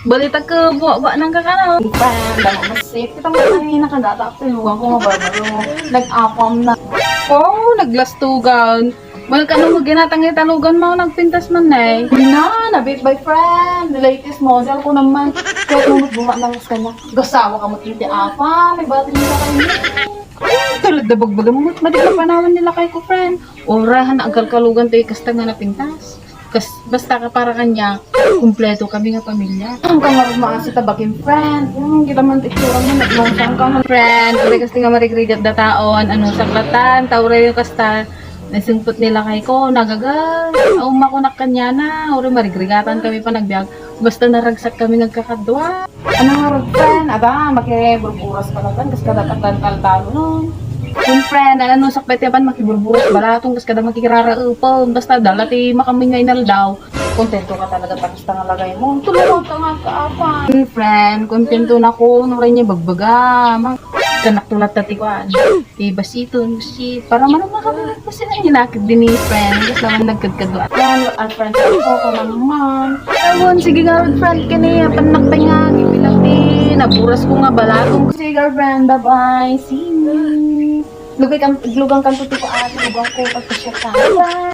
balita ka, buwa nang kakanaw. Friend, damo masip. Kita mo kanina kadata. Tinugan ko nga barbaro. Nag-apam na. Oh, naglastugan. Wala ka nung ginatangay talugan mo, nagpintas man na eh. Nabit by friend. The latest model ko naman. Kaya kung magbuha ng kanya. Gasawa ka mo titi apa. May battery na kayo. Tulad na bagbaga mo, madi ka panawan nila kay ko, friend. Orahan, agal kalugan tayo kasta nga napintas. Basta ka para kanya, kumpleto kami nga pamilya. Ang kamarag maasi tabakin friend. Kita man tikturang mo. Naglangsang ka man. Friend, uli kasi nga marigrigat da taon, ano, saklatan, tawra yung kasta. Nasimpot nila kay ko, nagagal. Umakunak kanya na, uri marigrigatan kami pa nagbiag. Basta naragsak kami nagkakadwa. Ano nga rin friend? Aba, makiburburas ka na friend. Kasi kadakatan talo nun. Yung friend, ano, sakpet yapan makiburburas balatong, kas kada makikiraraupon. Basta dalati makamingay na daw. Kontento ka talaga tapos nga lagay mo. Tumawag ka nga kaapa. Friend, kontento na ko, nuray niya bagbaga. Kanak tulat na tikuan. Basito, si para man nakabalik kasi na hinakit din ni friend. Kasi naman nagkadkadwa. Well, our friends ako ka naman. Ewan, sige nga, friend, kaniya, panakta nga, gipilati, naburas ko nga balatong. Sige, girlfriend, bye-bye. See you. Lugang kan tuti ko ate, lugang ko pagpasya ka. Bye!